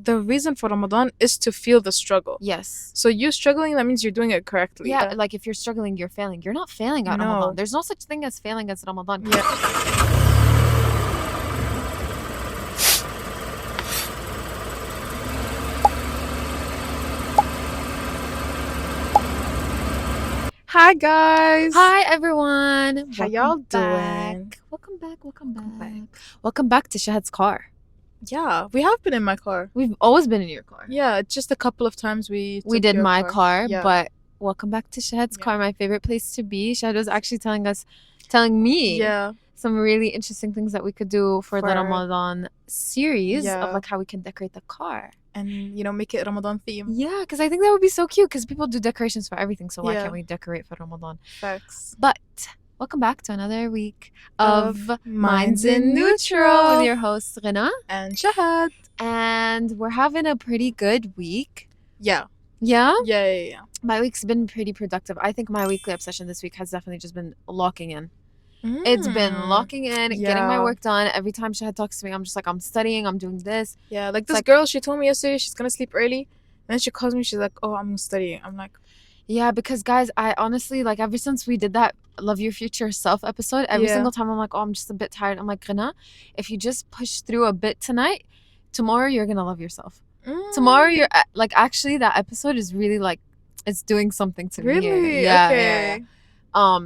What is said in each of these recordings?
the reason for Ramadan is to feel the struggle. Yes. So you struggling, that means you're doing it correctly. Yeah, like if you're struggling, you're failing. You're not failing at No. Ramadan. There's no such thing as failing as Ramadan. Yeah. Hi guys. Hi everyone. How y'all back. doing? Welcome back. Welcome back to Shahad's car. Yeah, we have been in my car. We've always been in your car. Yeah, just a couple of times we did your my car, Yeah. but welcome back to Shahad's car, my favorite place to be. Shahad was actually telling me some really interesting things that we could do for the Ramadan series of like how we can decorate the car. And, you know, make it Ramadan theme. Yeah, because I think that would be so cute because people do decorations for everything. So why can't we decorate for Ramadan? Facts. But welcome back to another week of Minds in Neutral with your hosts, Rina and Shahad. And we're having a pretty good week. Yeah. Yeah? Yeah. My week's been pretty productive. I think my weekly obsession this week has definitely just been locking in. It's been locking in, getting my work done. Every time Shahad talks to me, I'm just like, I'm studying, I'm doing this. Yeah, like this girl, she told me yesterday she's gonna sleep early. And then she calls me, she's like, oh, I'm studying. I'm like... Yeah, because guys, I honestly, like ever since we did that Love Your Future Self episode, every single time I'm like, oh, I'm just a bit tired. I'm like, Rina, if you just push through a bit tonight, tomorrow you're gonna love yourself. Tomorrow you're like, actually that episode is really like, it's doing something to me. Really? Yeah, okay. Yeah.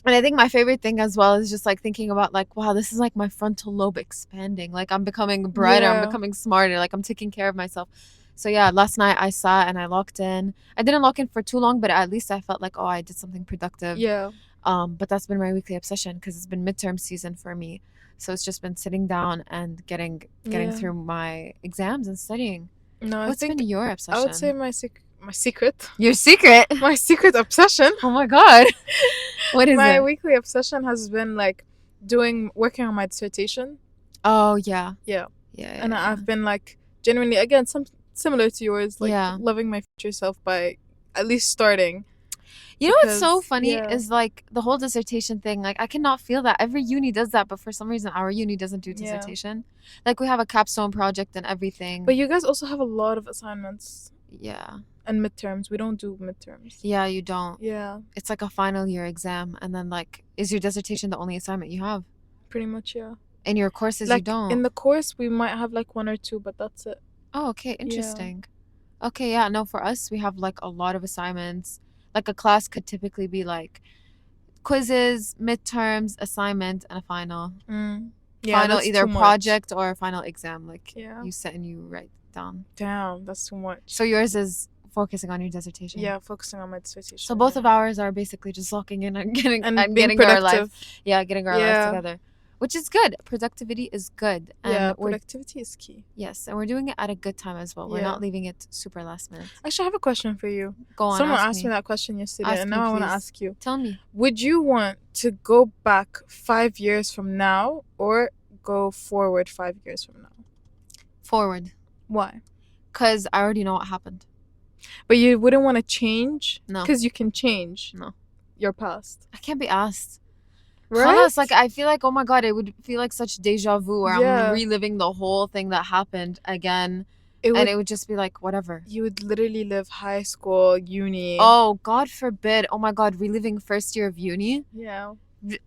And I think my favorite thing as well is just like thinking about like, wow, this is like my frontal lobe expanding. Like I'm becoming brighter, I'm becoming smarter, like I'm taking care of myself. So yeah, last night I sat and I locked in. I didn't lock in for too long, but at least I felt like, oh, I did something productive. Yeah. But that's been my weekly obsession because it's been midterm season for me. So it's just been sitting down and getting through my exams and studying. No, What's been your obsession? I would say my secret. Your secret? My secret obsession. Oh my god. What is my it? weekly obsession has been like working on my dissertation. Oh yeah. Yeah. And I've been like genuinely, again, similar to yours, like loving my future self by at least starting. You know what's so funny is like the whole dissertation thing. Like I cannot feel that. Every uni does that, but for some reason our uni doesn't do dissertation. Like we have a capstone project and everything. But you guys also have a lot of assignments. Yeah. And midterms. We don't do midterms. Yeah, you don't. Yeah. It's like a final year exam, and then like, is your dissertation the only assignment you have? Pretty much, yeah. In your courses, like, you don't. In the course, we might have like one or two, but that's it. Oh, okay, interesting. Yeah. Okay, yeah, no, for us, we have like a lot of assignments. Like a class could typically be quizzes, midterms, assignment, and a final. Yeah, final, either project or a final exam. Like you sit and you write down. Damn, that's too much. So yours is focusing on your dissertation. Yeah, focusing on my dissertation. So both of ours are basically just locking in and getting our life. Yeah, getting our life together. Which is good. Productivity is good. And productivity is key. Yes, and we're doing it at a good time as well. We're not leaving it super last minute. Actually, I have a question for you. Go on. Someone asked me that question yesterday, and now I want to ask you. Tell me. Would you want to go back 5 years from now or go forward 5 years from now? Forward. Why? Because I already know what happened. But you wouldn't want to change? No. Because you can change your past. I can't be asked. Right? Like I feel like, oh my god, it would feel like such deja vu where I'm reliving the whole thing that happened again. It would just be like, whatever. You would literally live high school, uni. Oh, God forbid. Oh my god, reliving first year of uni. Yeah.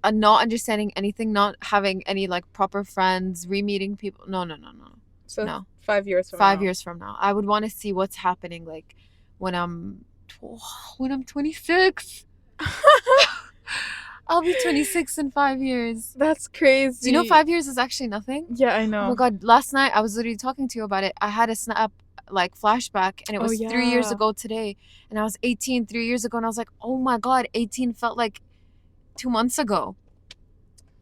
Not understanding anything, not having any like proper friends, re-meeting people. No. So no. 5 years from 5 years from now. I would want to see what's happening like when I'm 26. I'll be 26 in 5 years. That's crazy. Do you know 5 years is actually nothing? Yeah, I know. Oh my god, last night I was literally talking to you about it. I had a snap like flashback and it was 3 years ago today. And I was 18 3 years ago and I was like, oh my god, 18 felt like 2 months ago.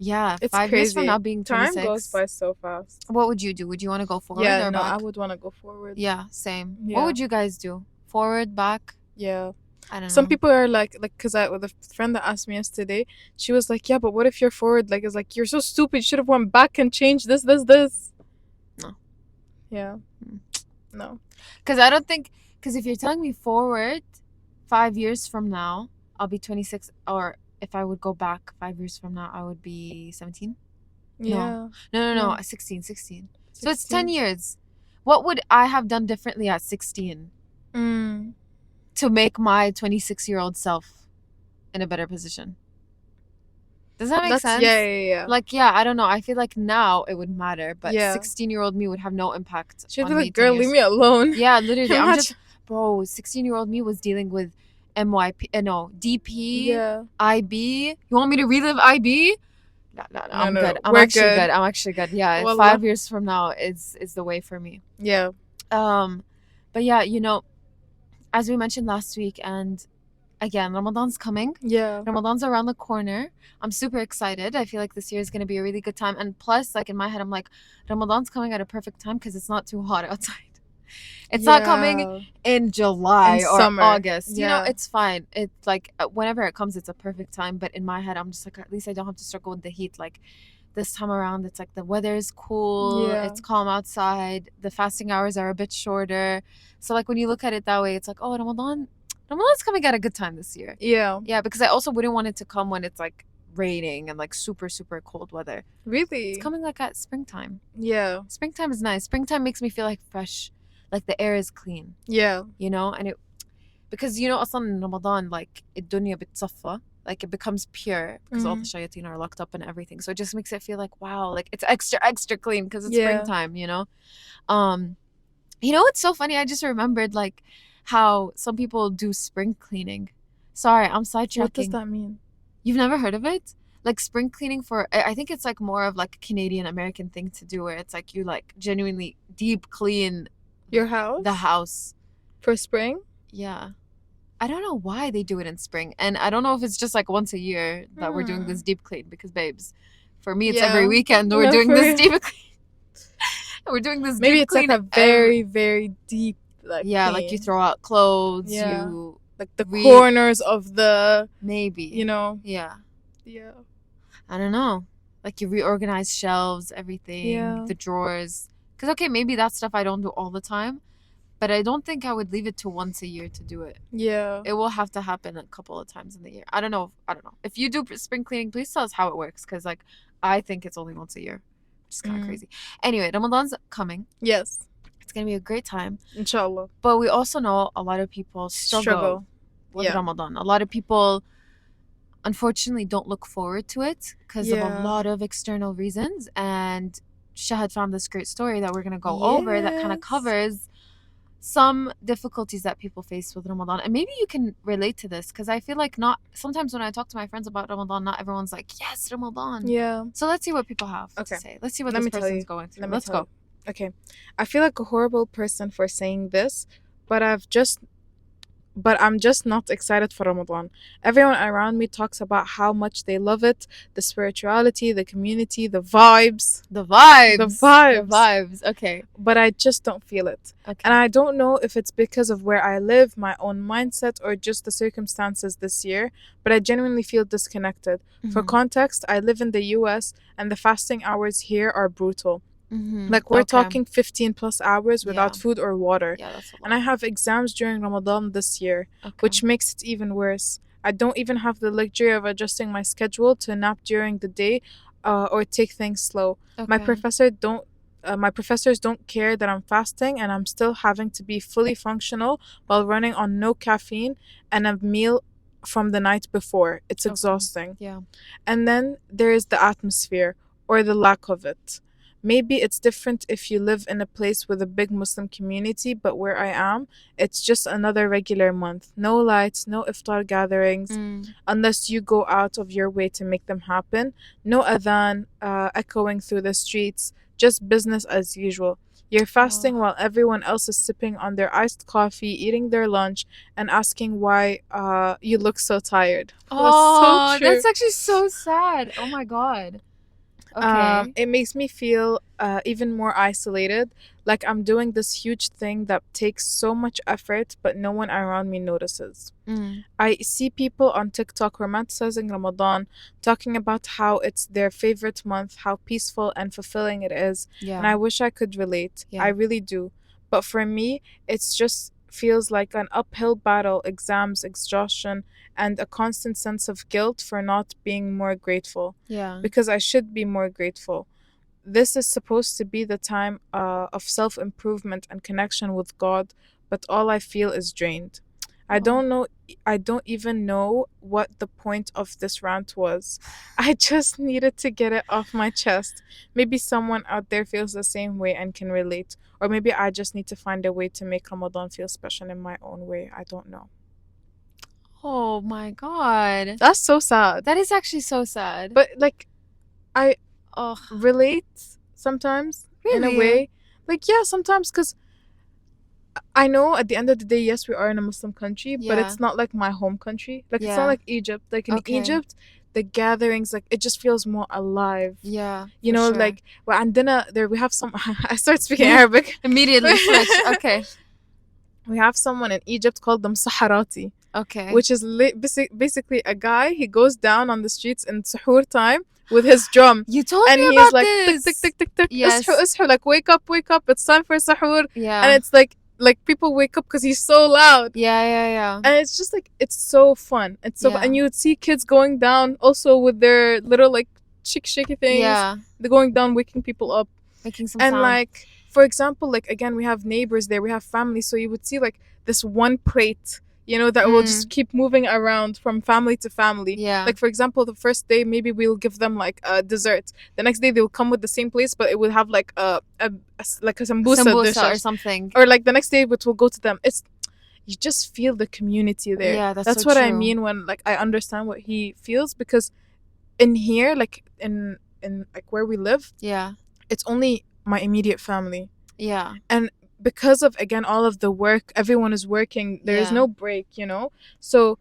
Yeah, it's 5 crazy. Years from now being 26. Time goes by so fast. What would you do? Would you want to go forward or back? I would want to go forward. Yeah, same. Yeah. What would you guys do? Forward, back? Yeah. I don't know. Some people are like, because with a friend that asked me yesterday, she was like, yeah, but what if you're forward? Like, it's like, you're so stupid. You should have went back and changed this. No. Yeah. No. Because I don't think, because if you're telling me forward 5 years from now, I'll be 26, or if I would go back 5 years from now, I would be 17. Yeah. No. 16. So it's 10 years. What would I have done differently at 16 Mm. to make my 26-year-old self in a better position? Does that make That's yeah, sense? yeah, yeah. Like, yeah, I don't know. I feel like now it would matter, but Yeah. 16-year-old me would have no impact She'd be on me like, 10 girl, leave years. me alone. Yeah, literally. I'm just, Imagine. bro, 16-year-old me was dealing with MYP, no, DP, Yeah. IB. You want me to relive IB? No, No, I'm no, good. I'm we're actually good. good. I'm actually good. Yeah, Wallah. 5 years from now is the way for me. Yeah. But yeah, you know, as we mentioned last week, and again, Ramadan's coming. Yeah. Ramadan's around the corner. I'm super excited. I feel like this year is going to be a really good time. And plus, like in my head, I'm like, Ramadan's coming at a perfect time because it's not too hot outside. It's not coming in July In or summer. August. You know, Yeah. it's fine. It's like whenever it comes, it's a perfect time. But in my head, I'm just like, at least I don't have to struggle with the heat. Like this time around, it's like the weather is cool. Yeah. It's calm outside. The fasting hours are a bit shorter. So like when you look at it that way, it's like, oh, Ramadan's coming at a good time this year. Yeah. Yeah, because I also wouldn't want it to come when it's like raining and like super, super cold weather. Really? It's coming like at springtime. Yeah. Springtime is nice. Springtime makes me feel like fresh. Like the air is clean. Yeah. You know? And it, because you know, أصلاً in Ramadan, like الدنيا بتصفى. Like it becomes pure because all the shayateen are locked up and everything. So it just makes it feel like, wow, like it's extra, extra clean because it's springtime, you know? You know what's so funny? I just remembered like how some people do spring cleaning. Sorry, I'm sidetracking. What does that mean? You've never heard of it? Like spring cleaning for, I think it's like more of like a Canadian American thing to do where it's like you like genuinely deep clean your house? The house. For spring? Yeah. I don't know why they do it in spring. And I don't know if it's just like once a year that we're doing this deep clean because babes, for me it's every weekend we're doing this deep clean. We're doing this maybe deep it's clean. Like a very, very deep like yeah, clean. like you throw out clothes, yeah. you like the corners of the maybe. You know? Yeah. Yeah. I don't know. Like you reorganize shelves, everything, the drawers. Because okay, maybe that stuff I don't do all the time, but I don't think I would leave it to once a year to do it. Yeah. It will have to happen a couple of times in the year. I don't know. If you do spring cleaning, please tell us how it works because like I think it's only once a year. Which is kind of crazy. Anyway, Ramadan's coming. Yes. It's going to be a great time. Inshallah. But we also know a lot of people struggle with Ramadan. A lot of people unfortunately don't look forward to it because of a lot of external reasons. And Shahad found this great story that we're going to go over that kind of covers some difficulties that people face with Ramadan. And maybe you can relate to this because I feel like sometimes when I talk to my friends about Ramadan, not everyone's like, yes, Ramadan. Yeah. So let's see what people have to say. Let's see what this person's going through. Let's go. Okay. I feel like a horrible person for saying this, but I'm just not excited for Ramadan. Everyone around me talks about how much they love it, the spirituality, the community, the vibes. Okay. But I just don't feel it. Okay. And I don't know if it's because of where I live, my own mindset, or just the circumstances this year, but I genuinely feel disconnected. For context, I live in the US and the fasting hours here are brutal. Like we're talking 15 plus hours without food or water. Yeah, that's a lot. And I have exams during Ramadan this year, which makes it even worse. I don't even have the luxury of adjusting my schedule to nap during the day or take things slow. My professors don't care that I'm fasting and I'm still having to be fully functional while running on no caffeine and a meal from the night before. It's exhausting. Yeah. And then there is the atmosphere or the lack of it. Maybe it's different if you live in a place with a big Muslim community, but where I am, it's just another regular month. No lights, no iftar gatherings, unless you go out of your way to make them happen. No adhan echoing through the streets, just business as usual. You're fasting while everyone else is sipping on their iced coffee, eating their lunch, and asking why you look so tired. Oh, so that's actually so sad. Oh my God. Okay. It makes me feel even more isolated, like I'm doing this huge thing that takes so much effort, but no one around me notices. I see people on TikTok romanticizing Ramadan, talking about how it's their favorite month, how peaceful and fulfilling it is, and I wish I could relate. I really do. But for me, it's just feels like an uphill battle, exams, exhaustion, and a constant sense of guilt for not being more grateful. Yeah. Because I should be more grateful. this is supposed to be the time of self improvement and connection with God, but all I feel is drained. I Oh. don't know. I don't even know what the point of this rant was. I just needed to get it off my chest. Maybe someone out there feels the same way and can relate. Or maybe I just need to find a way to make Ramadan feel special in my own way. I don't know. Oh my God. That's so sad. That is actually so sad. But like, I Oh, relate sometimes in a really? way. Like, yeah, sometimes because I know at the end of the day, yes, we are in a Muslim country, but Yeah. it's not like my home country. Like, it's not Yeah. like Egypt. Like, in Okay. Egypt, the gatherings, like, it just feels more alive. Yeah. You for know, sure. like, well, and then there we have some. I start speaking Arabic. Immediately switch. Okay. We have someone in Egypt called them Saharati, Okay. which is basically a guy. He goes down on the streets in suhoor time with his drum. You told And me he's about like, this. tick, tick, tick, tick, tick, Yes. ishu, ishu, like, wake up, it's time for suhoor. Yeah. And it's like people wake up because he's so loud. Yeah. And it's just like, it's so fun. It's so Yeah. and you would see kids going down also with their little like shaky things. Yeah. They're going down, waking people up. Making some And sound. like, for example, like, again, we have neighbors there, we have family, so you would see like this one plate, you know, that will just keep moving around from family to family. Yeah. Like, for example, the first day maybe we'll give them like a dessert. The next day they'll come with the same place, but it will have like like a sambusa dish, or something. or like the next day it will go to them. It's, you just feel the community there. Yeah, that's so what I true. mean when like I understand what he feels, because in here, like in like where we live, Yeah. it's only my immediate family. Yeah. And because of, again, all of the work, everyone is working, there is Yeah. no break, you know, so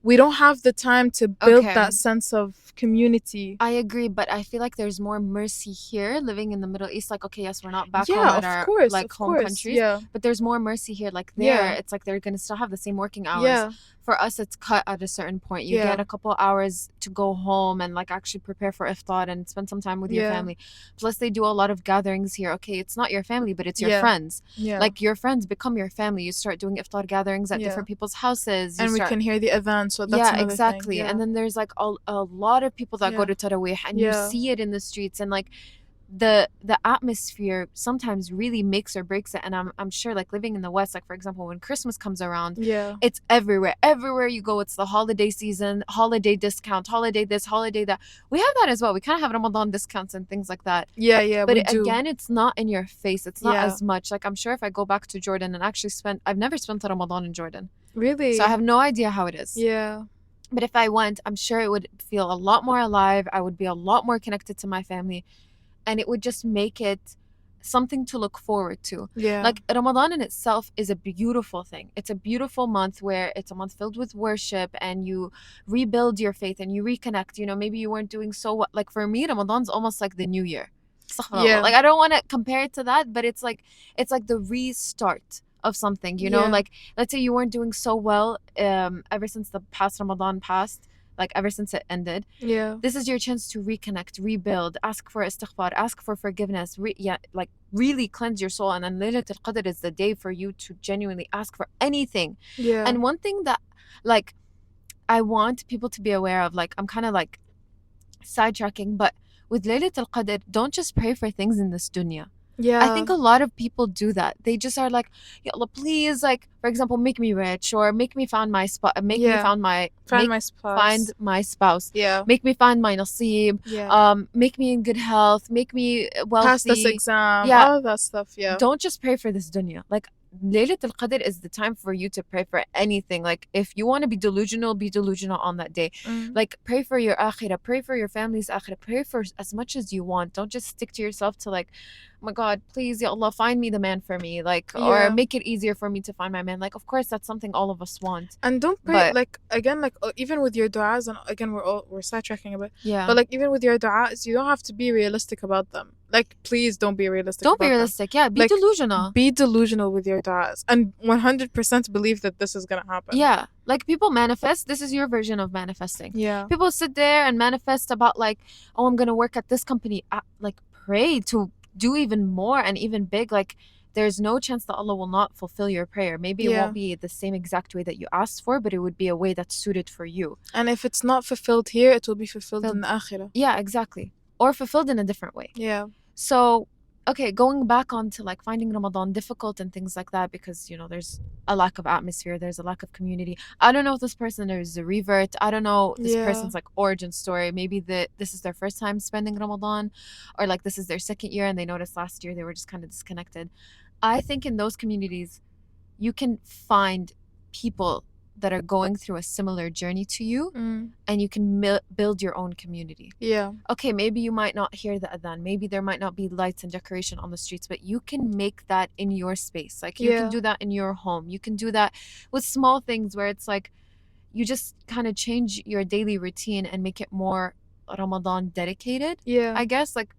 we don't have the time to build Okay. that sense of community. I agree, but I feel like there's more mercy here living in the Middle East. Like, okay, yes, we're not back Yeah, home of at our course, like of home course. countries, Yeah, but there's more mercy here. Like there, Yeah. it's like they're gonna still have the same working hours. yeah, For us, it's cut at a certain point. You Yeah. get a couple hours to go home and like actually prepare for iftar and spend some time with your Yeah. family. Plus, they do a lot of gatherings here. Okay, it's not your family, but it's your Yeah. friends. yeah. Like your friends become your family. You start doing iftar gatherings at Yeah. different people's houses. You And we start can hear the adhan, so that's yeah, another exactly. thing. Yeah. And then there's like a lot of people that go Yeah. to Taraweeh, and Yeah. you see it in the streets, and like the atmosphere sometimes really makes or breaks it. And I'm sure, like living in the West, like for example, when Christmas comes around, yeah, it's everywhere you go. It's the holiday season, holiday discount, holiday this, holiday that. We have that as well. We kind of have Ramadan discounts and things like that. yeah, But we do. again, it's not in your face. It's not Yeah. as much. Like I'm sure if I go back to Jordan and actually I've never spent a Ramadan in Jordan, Really? so I have no idea how it is. Yeah, But if I went, I'm sure it would feel a lot more alive. I would be a lot more connected to my family. And it would just make it something to look forward to. yeah, Like Ramadan in itself is a beautiful thing. It's a beautiful month where it's a month filled with worship and you rebuild your faith and you reconnect. You know, maybe you weren't doing so well. Like for me, Ramadan's almost like the new year. Yeah. Like I don't want to compare it to that, but it's like the restart of something, you know. Yeah. Like let's say you weren't doing so well ever since the past Ramadan passed, like ever since it ended. yeah, This is your chance to reconnect, rebuild, ask for istighfar, ask for forgiveness, like really cleanse your soul. And then Laylatul Qadr is the day for you to genuinely ask for anything. yeah, And one thing that like I want people to be aware of, like I'm kind of like sidetracking, but with Laylatul Qadr, don't just pray for things in this dunya. yeah. I think a lot of people do that. They just are like, Ya Allah, please, like for example, make me rich, or make me find my spot, make me Yeah. find my find make- my spouse. find my spouse, Yeah, make me find my nasib, yeah. make me in good health, make me wealthy. Pass this exam. Yeah. All of that stuff. Yeah. Don't just pray for this dunya. Like Laylatul Qadr is the time for you to pray for anything. Like if you want to be delusional on that day. Mm. Like pray for your akhirah, pray for your family's akhirah, pray for as much as you want. Don't just stick to yourself to like, oh my God, please, Ya Allah, find me the man for me. Like, Yeah. or make it easier for me to find my man. Like, of course, that's something all of us want. And don't pray But- like, again, like even with your du'as, and again we're sidetracking a bit, Yeah. but like even with your du'as, you don't have to be realistic about them. Like, please don't be realistic. Don't be about them. realistic. Yeah. Be Like, delusional. Be delusional with your du'as and 100% believe that this is gonna happen. Yeah. Like people manifest. This is your version of manifesting. Yeah. People sit there and manifest about like, oh, I'm gonna work at this company. Like pray to do even more and even big. Like there's no chance that Allah will not fulfill your prayer. Maybe it Yeah. won't be the same exact way that you asked for, but it would be a way that's suited for you. And if it's not fulfilled here, it will be fulfilled in the akhirah. Yeah, exactly. Or fulfilled in a different way. Yeah. So, okay, going back on to like finding Ramadan difficult and things like that because, there's a lack of atmosphere, there's a lack of community. I don't know if this person is a revert. I don't know this Yeah. person's like origin story. Maybe this is their first time spending Ramadan, or like this is their second year and they noticed last year they were just kind of disconnected. I think in those communities, you can find people that are going through a similar journey to you, and you can build your own community. Yeah. Okay, maybe you might not hear the adhan, maybe there might not be lights and decoration on the streets, but you can make that in your space. Like you can do that in your home. You can do that with small things where it's like you just kind of change your daily routine and make it more Ramadan dedicated. Yeah. I guess, like,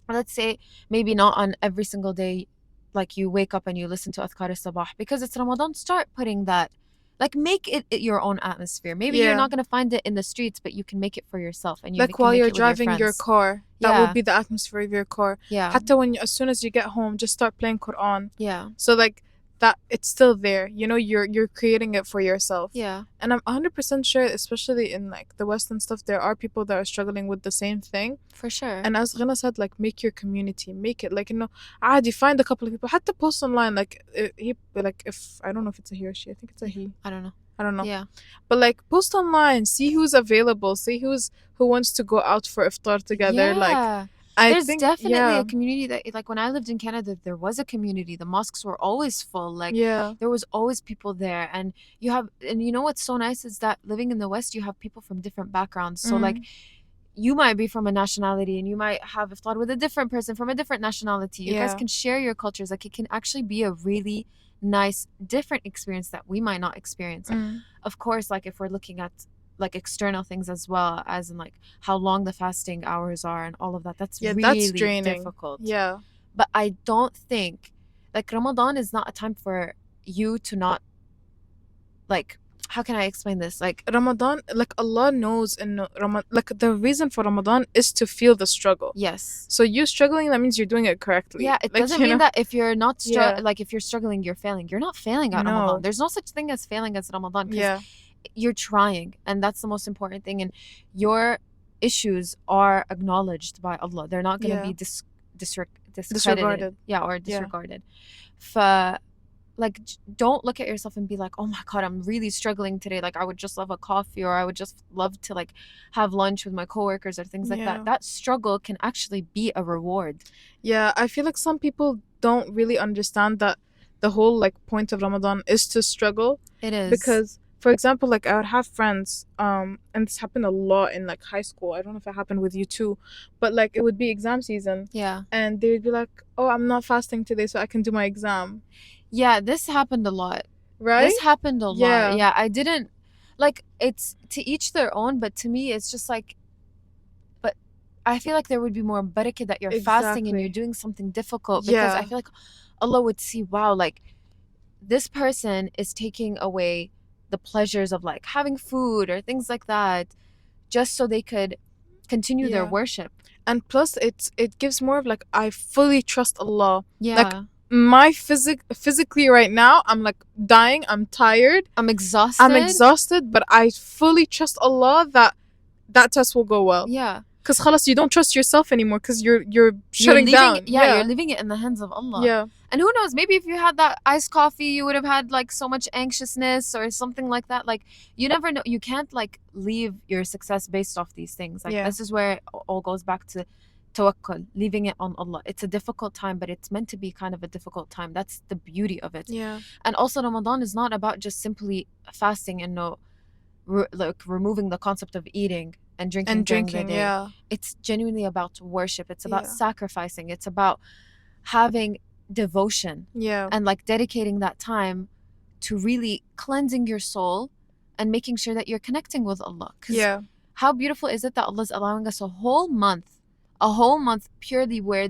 let's say maybe not on every single day, like you wake up and you listen to Adhkar al-Sabah because it's Ramadan. Start putting that, like, make it your own atmosphere. Maybe you're not going to find it in the streets, but you can make it for yourself, and you Like can while make you're it with your driving your friends. car, that Yeah. would be the atmosphere of your car. Yeah. Hatta as soon as you get home, just start playing Quran. Yeah. So like that, it's still there. You're creating it for yourself. Yeah. And I'm 100% sure, especially in like the Western stuff, there are people that are struggling with the same thing. For sure. And as Ghana said, like, make your community, make it like, عادي, find a couple of people, حتى post online, like if I don't know if it's a he or she, I think it's a he. I don't know. Yeah. But like post online, see who's available, see who wants to go out for iftar together. Yeah. Like there's definitely a community that, like, when I lived in Canada, there was a community. The mosques were always full. Like, there was always people there. And you know what's so nice is that living in the West, you have people from different backgrounds. So like, you might be from a nationality and you might have iftar with a different person from a different nationality. You guys can share your cultures. Like, it can actually be a really nice, different experience that we might not experience. Of course, like, if we're looking at like external things as well, as in like how long the fasting hours are and all of that, that's really draining. Difficult. Yeah. But I don't think, like, Ramadan is not a time for you to not, like, how can I explain this? Like, Ramadan, like, Allah knows, and like, the reason for Ramadan is to feel the struggle. Yes. So you struggling, that means you're doing it correctly. Yeah, it like, doesn't mean that if you're not like, if you're struggling, you're failing. You're not failing at Ramadan. There's no such thing as failing as Ramadan. Yeah. You're trying, and that's the most important thing. And your issues are acknowledged by Allah. They're not going to be disregarded. Yeah, or disregarded. Like, don't look at yourself and be like, oh my God, I'm really struggling today. Like, I would just love a coffee, or I would just love to like have lunch with my coworkers or things like that. That struggle can actually be a reward. Yeah, I feel like some people don't really understand that the whole like point of Ramadan is to struggle. It is. Because, for example, like, I would have friends, and this happened a lot in like high school. I don't know if it happened with you too, but like it would be exam season. Yeah. And they would be like, oh, I'm not fasting today so I can do my exam. Yeah, this happened a lot. Right? This happened a lot. Yeah, I didn't, like, it's to each their own, but to me, it's just like, but I feel like there would be more barakah that you're fasting and you're doing something difficult, because I feel like Allah would see, wow, like, this person is taking away the pleasures of like having food or things like that just so they could continue their worship. And plus it gives more of like, I fully trust Allah. Yeah. Like, my physically right now, I'm like dying, I'm tired, I'm exhausted, but I fully trust Allah that test will go well. Yeah. Because khalas, you don't trust yourself anymore, because you're shutting down. You're leaving it in the hands of Allah. Yeah. And who knows, maybe if you had that iced coffee, you would have had like so much anxiousness or something like that. Like, you never know. You can't like leave your success based off these things. Like, this is where it all goes back to tawakkul, leaving it on Allah. It's a difficult time, but it's meant to be kind of a difficult time. That's the beauty of it. Yeah. And also, Ramadan is not about just simply fasting and like removing the concept of eating and drinking during the day. Yeah. It's genuinely about worship. It's about sacrificing. It's about having devotion. Yeah. And like dedicating that time to really cleansing your soul and making sure that you're connecting with Allah. Yeah. How beautiful is it that Allah's allowing us a whole month purely where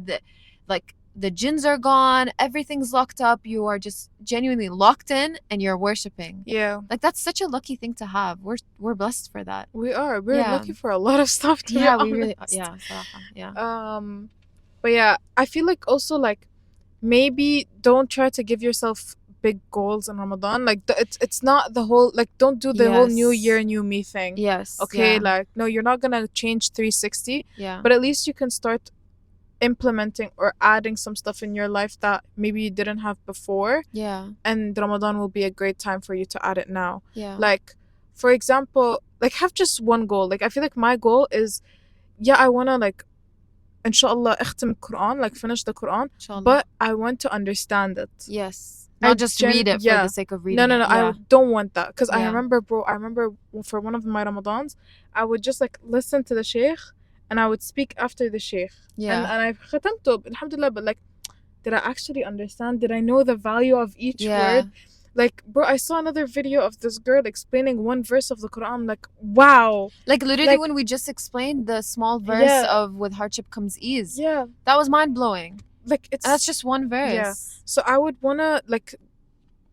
the jinns are gone, everything's locked up, you are just genuinely locked in and you're worshiping. Yeah. Like, that's such a lucky thing to have. We're blessed for that. We are. We're lucky for a lot of stuff, to be honest. We really, yeah. But yeah, I feel like also, like, maybe don't try to give yourself big goals in Ramadan. Like, it's not the whole, like, don't do the whole new year, new me thing. Yes. Okay, like, no, you're not gonna change 360. Yeah. But at least you can start implementing or adding some stuff in your life that maybe you didn't have before, Yeah. and Ramadan will be a great time for you to add it now. Yeah. Like, for example, like have just one goal. Like I feel like my goal is, yeah, I wanna like inshallah اختم Quran, like finish the Quran, Inshallah. but I want to understand it. Yes. Not just read it for the sake of reading no, it. I don't want that, because I Yeah. remember, bro, for one of my Ramadans, I would just like listen to the sheikh and I would speak after the sheikh. Yeah. And I've khatamtu, alhamdulillah, but like, did I actually understand? Did I know the value of each word? Like, bro, I saw another video of this girl explaining one verse of the Quran. Like, wow. Like, literally, Like, when we just explained the small verse Yeah. of with hardship comes ease, Yeah. that was mind-blowing. Like, it's... And that's just one verse. Yeah. So I would want to, like,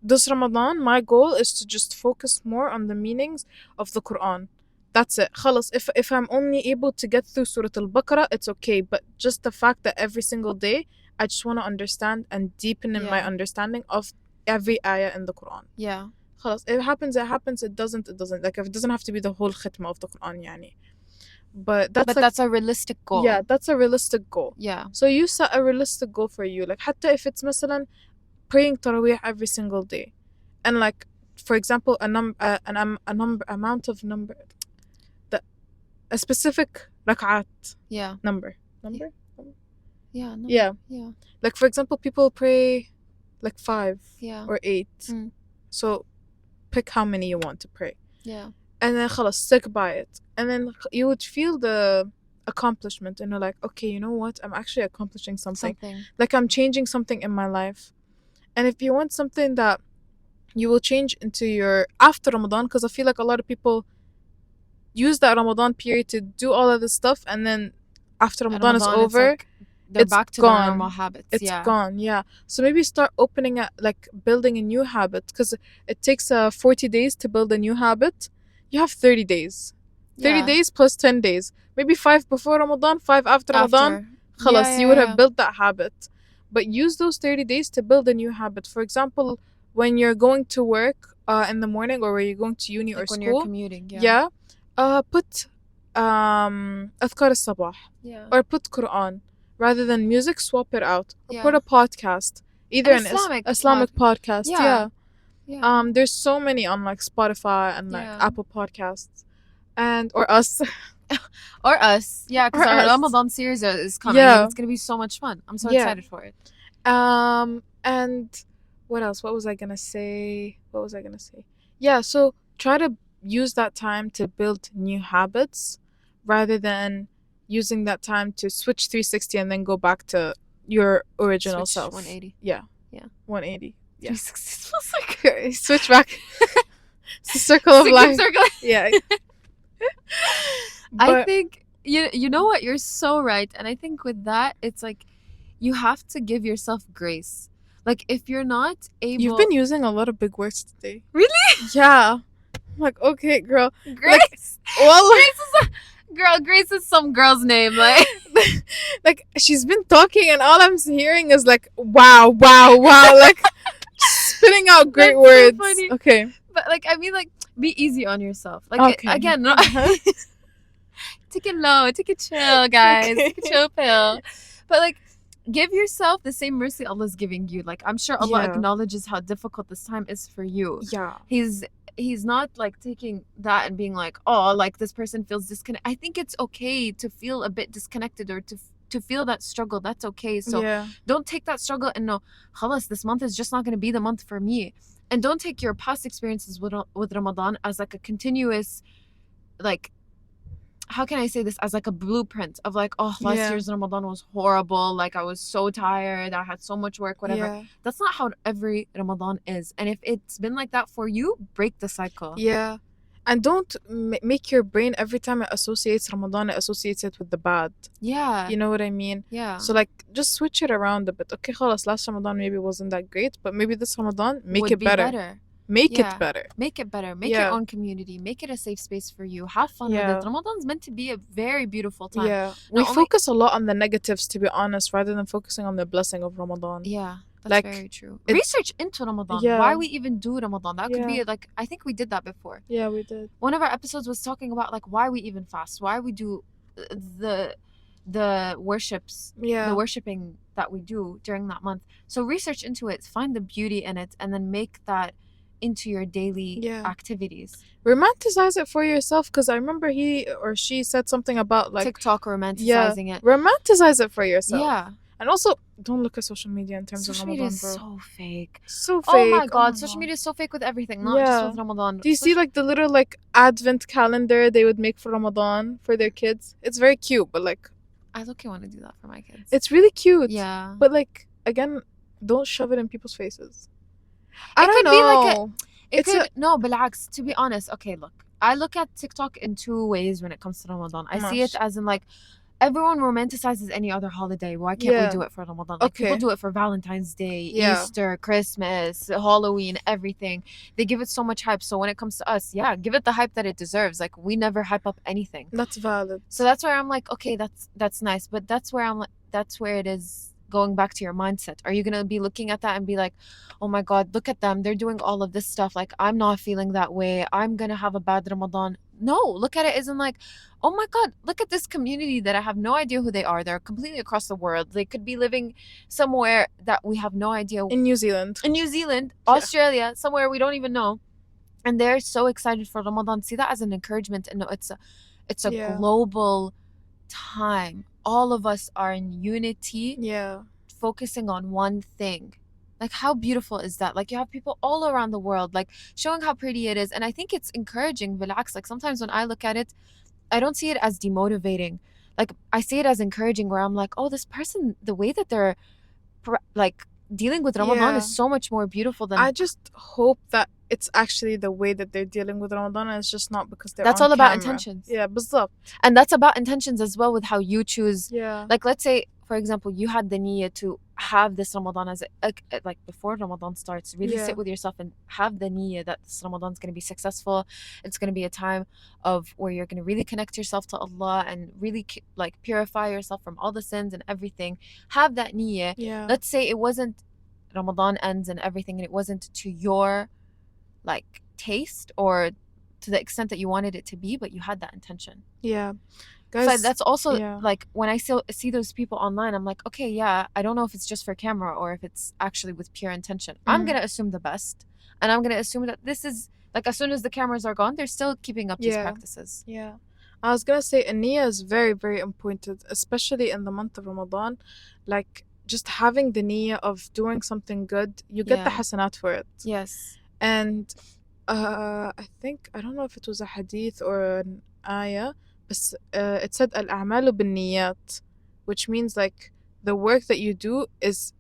this Ramadan, my goal is to just focus more on the meanings of the Quran. That's it. Khalas, if I'm only able to get through Surah Al-Baqarah, it's okay. But just the fact that every single day, I just want to understand and deepen in my understanding of every ayah in the Quran. Yeah. Khalas, it happens, it doesn't. Like, if it doesn't have to be the whole khitma of the Quran, yani. But that's a realistic goal. Yeah, that's a realistic goal. Yeah. So you set a realistic goal for you. Like, حتى if it's مثلا praying Taraweeh every single day. And like, for example, a specific rak'at number. Yeah. Yeah. Like, for example, people pray like 5 or 8. So pick how many you want to pray. Yeah. And then khalas, stick by it. And then you would feel the accomplishment, and you're like, okay, you know what? I'm actually accomplishing something. Like, I'm changing something in my life. And if you want something that you will change into your after Ramadan, because I feel like a lot of people use that Ramadan period to do all of this stuff, and then after Ramadan is over, they're back to their normal habits. It's gone, yeah. So maybe start opening up, like building a new habit, because it takes 40 days to build a new habit. You have 30 days. 30 days plus 10 days. Maybe 5 before Ramadan, 5 after Ramadan. Khalas, you would have built that habit. But use those 30 days to build a new habit. For example, when you're going to work in the morning, or when you're going to uni or school. When you're commuting, put أذكار الصباح. Or put Quran. Rather than music, swap it out. Or put a podcast. Either an Islamic podcast. Yeah. There's so many on like Spotify and like Apple Podcasts. Or us. Because our Ramadan series is coming. And it's gonna be so much fun. I'm so excited for it. And what else? What was I gonna say? Yeah, so try to use that time to build new habits, rather than using that time to switch 360 and then go back to your original self. 180. Yeah. 180. Yeah. 360 feels like switch back. It's the circle of life. Yeah. I think you know what, you're so right. And I think with that, it's like you have to give yourself grace. Like, if you're not able... You've been using a lot of big words today. Really? Yeah. I'm like, okay, girl. Grace? Grace is some girl's name. Like, like, she's been talking and all I'm hearing is like, wow. Like, spitting out great words. So funny. Okay. But like, I mean, like, be easy on yourself. Like, again, no, take it low, take it chill, guys. Okay. Take a chill pill. But like, give yourself the same mercy Allah's giving you. Like, I'm sure Allah acknowledges how difficult this time is for you. Yeah. He's not like taking that and being like, oh, like this person feels disconnected. I think it's okay to feel a bit disconnected, or to feel that struggle. That's okay. So don't take that struggle and no, khalas, this month is just not going to be the month for me. And don't take your past experiences with Ramadan as like a continuous, like, how can I say this, as like a blueprint of like, oh, last year's Ramadan was horrible, like I was so tired, I had so much work, whatever. That's not how every Ramadan is. And if it's been like that for you, break the cycle. And don't make your brain, every time it associates Ramadan, it associates it with the bad. You know what I mean? So like, just switch it around a bit. Okay, khalas, last Ramadan maybe wasn't that great, but maybe this Ramadan, make it better. Make it better. Make your own community. Make it a safe space for you. Have fun with it. Ramadan's meant to be a very beautiful time. We focus a lot on the negatives, to be honest, rather than focusing on the blessing of Ramadan. That's like, very true. Research into Ramadan. Why we even do Ramadan. That could be like, I think we did that before. We did. One of our episodes was talking about like why we even fast. Why we do the the worships, the Yeah. worshiping that we do during that month. So research into it, find the beauty in it, and then make that into your daily Yeah. activities. Romanticize it for yourself, because I remember he or she said something about like, TikTok romanticizing it. romanticize it for yourself. Yeah. And also, don't look at social media in terms Social of media Ramadan, is bro. so fake. So fake. Oh my god, social media is so fake with everything, not just with Ramadan. Do you see like the little like advent calendar they would make for Ramadan for their kids? It's very cute, but like, I look, I want to do that for my kids. it's really cute. Yeah. But like, again, don't shove it in people's faces. I It don't could be like know. it could no, بالعكس, to be honest, okay, look. I look at TikTok in two ways when it comes to Ramadan. I see it as in like everyone romanticizes any other holiday. Why can't we do it for Ramadan? Like people do it for Valentine's Day, Easter, Christmas, Halloween, everything. They give it so much hype. So when it comes to us, yeah, give it the hype that it deserves. Like we never hype up anything. That's valid. So that's where I'm like, okay, that's nice. But that's where I'm like, that's where it is going back to your mindset. Are you gonna be looking at that and be like, oh my god, look at them, they're doing all of this stuff, like I'm not feeling that way, I'm gonna have a bad Ramadan? No, look at it as in like, oh my god, look at this community that I have no idea who they are. They're completely across the world. They could be living somewhere that we have no idea. In New Zealand, Australia, somewhere we don't even know, and they're so excited for Ramadan. See that as an encouragement. And no, it's a global time. All of us are in unity, focusing on one thing. Like how beautiful is that? Like you have people all around the world like showing how pretty it is. And I think it's encouraging. Relax. Like sometimes when I look at it, I don't see it as demotivating. Like I see it as encouraging, where I'm like, oh, this person, the way that they're like dealing with Ramadan is so much more beautiful than. I just hope that it's actually the way that they're dealing with Ramadan, and it's just not because they're that's on all about camera. intentions. Yeah, بالضبط. And that's about intentions as well, with how you choose. Yeah. Like let's say, for example, you had the niyyah to have this Ramadan as like before Ramadan starts, really sit with yourself and have the niyyah that this Ramadan's going to be successful. It's going to be a time of where you're going to really connect yourself to Allah and really like purify yourself from all the sins and everything. Have that niyyah. Yeah. Let's say it wasn't, Ramadan ends and everything, and it wasn't to your like taste or to the extent that you wanted it to be, but you had that intention. Yeah. Guys, so that's also like when I see those people online, I'm like, okay, yeah, I don't know if it's just for camera or if it's actually with pure intention. I'm gonna assume the best, and I'm gonna assume that this is like, as soon as the cameras are gone, they're still keeping up these practices. Yeah, I was gonna say niyyah is very, very important, especially in the month of Ramadan. Like just having the niyyah of doing something good, you get the hasanat for it. Yes. And I think, I don't know if it was a hadith or an ayah, but it said al-a'malu bin-niyat, which means like the work that you do is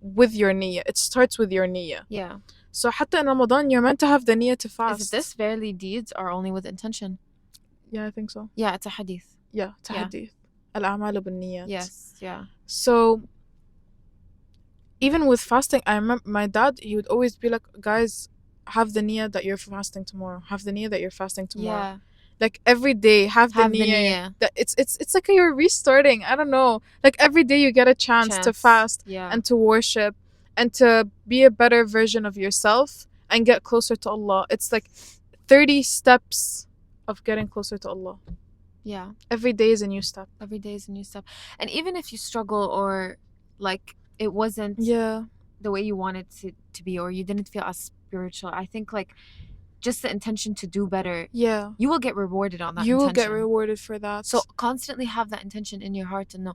with your niyyah. It starts with your niyyah. Yeah. So حتى in Ramadan, you're meant to have the niyyah to fast. Is this verily deeds are only with intention? Yeah, I think so. Yeah, it's a hadith. Yeah, it's a hadith. Al-a'malu bin-niyat. Yes, yeah. So even with fasting, I remember my dad, he would always be like, guys, have the niyyah that you're fasting tomorrow. Have the niyyah that you're fasting tomorrow. Yeah. Like every day, have the niyyah. That it's like you're restarting. I don't know. Like every day you get a chance to fast and to worship and to be a better version of yourself and get closer to Allah. It's like 30 steps of getting closer to Allah. Yeah. Every day is a new step. Every day is a new step. And even if you struggle or like it wasn't the way you wanted to be, or you didn't feel as spiritual, I think like just the intention to do better, you will get rewarded on that. You will get rewarded for that. So constantly have that intention in your heart to know,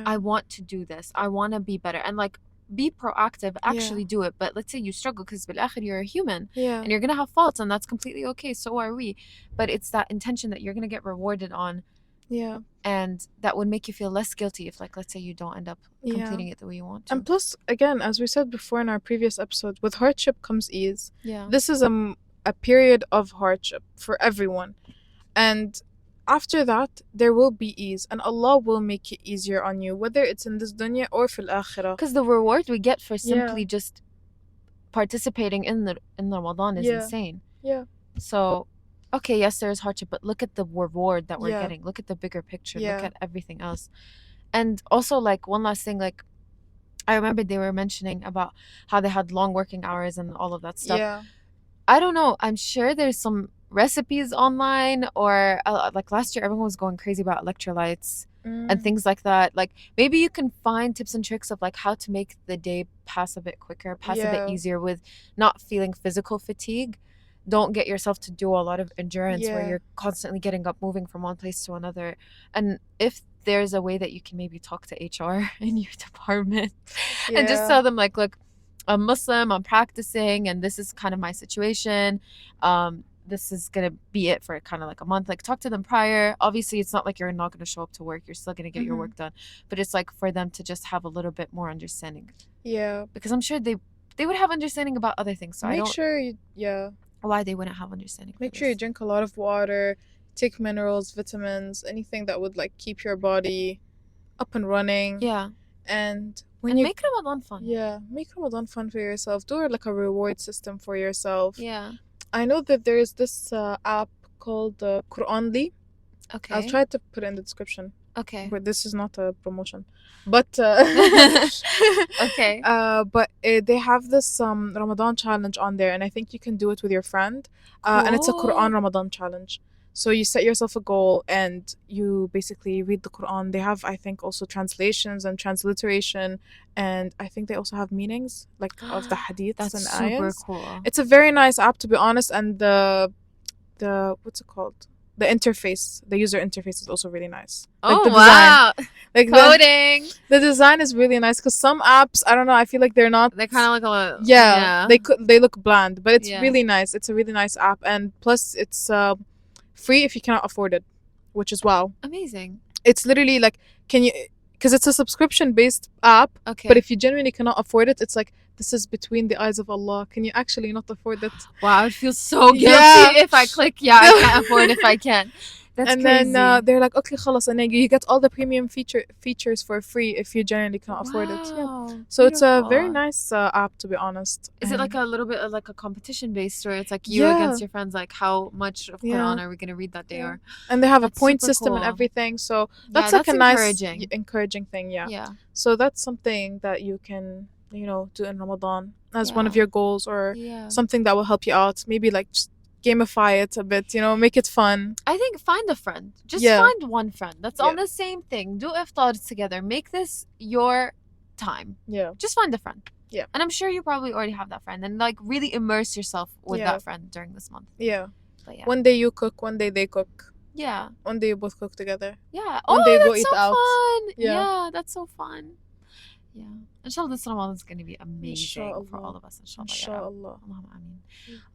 I want to do this, I want to be better, and like be proactive, actually do it. But let's say you struggle, because بالآخر you're a human and you're gonna have faults, and that's completely okay, so are we. But it's that intention that you're gonna get rewarded on. Yeah. And that would make you feel less guilty if, like, let's say you don't end up completing it the way you want to. And plus, again, as we said before in our previous episode, with hardship comes ease. Yeah. This is a period of hardship for everyone. And after that, there will be ease. And Allah will make it easier on you, whether it's in this dunya or fil akhirah. Because the reward we get for simply just participating in the Ramadan is insane. Yeah. So... okay, yes, there is hardship, but look at the reward that we're getting. Look at the bigger picture. Look at everything else. And also, like, one last thing, like, I remember they were mentioning about how they had long working hours and all of that stuff. Yeah. I don't know. I'm sure there's some recipes online, or like last year, everyone was going crazy about electrolytes. and things like that. Like maybe you can find tips and tricks of like how to make the day pass a bit quicker, pass a bit easier with not feeling physical fatigue. Don't get yourself to do a lot of endurance where you're constantly getting up, moving from one place to another. And if there's a way that you can maybe talk to HR in your department and just tell them like, look, I'm Muslim, I'm practicing, and this is kind of my situation. This is gonna be it for kind of like a month. Like talk to them prior. Obviously, it's not like you're not gonna show up to work. You're still gonna get your work done. But it's like for them to just have a little bit more understanding. Yeah. Because I'm sure they would have understanding about other things. So Make I don't sure you, why they wouldn't have understanding. Make sure you drink a lot of water, take minerals, vitamins, anything that would like keep your body up and running. Yeah. And make Ramadan fun. Yeah, make Ramadan fun for yourself. Do like a reward system for yourself. Yeah. I know that there is this app called Quranly. Okay. I'll try to put it in the description. Okay. But this is not a promotion. But okay. But they have this Ramadan challenge on there, and I think you can do it with your friend. And it's a Quran Ramadan challenge. So you set yourself a goal and you basically read the Quran. They have, I think, also translations and transliteration, and I think they also have meanings like of the hadiths That's and super ayahs. Cool. It's a very nice app, to be honest, and the what's it called? The interface, the user interface is also really nice. Like the wow! Design. Like coding. The design is really nice because some apps, I don't know, I feel like they're not. They kind of look a little. Yeah. They look bland, but it's Yeah. really nice. It's a really nice app, and plus it's free if you cannot afford it, which is wow. Amazing. It's literally like, can you? Because it's a subscription based app. Okay. But if you genuinely cannot afford it, it's like, this is between the eyes of Allah. Can you actually not afford it? Wow, I feel so guilty if I click. Yeah, I can't afford if I can. That's and crazy. Then they're like, okay, khalas, and then you get all the premium features for free if you genuinely cannot afford it. Yeah. So it's a very nice app, to be honest. Is it like a little bit of like a competition based, where it's like you against your friends, like how much of Quran are we gonna read that day? Or and they have a point system and everything. So that's like a nice, encouraging thing. Yeah. Yeah. So that's something that you can, do in Ramadan as one of your goals, or something that will help you out. Maybe like just gamify it a bit, make it fun. I think find a friend. Just find one friend that's on the same thing. Do iftars together. Make this your time. Yeah. Just find a friend. Yeah. And I'm sure you probably already have that friend, and like really immerse yourself with that friend during this month. Yeah. But one day you cook, one day they cook. Yeah. One day you both cook together. Yeah. One day go eat so out. Fun. Yeah, that's so fun. Yeah. Inshallah, this Ramadan is going to be amazing for all of us. Inshallah.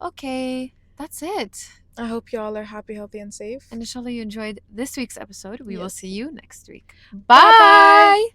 Okay. That's it. I hope you all are happy, healthy, and safe. And inshallah you enjoyed this week's episode. We will see you next week. Bye.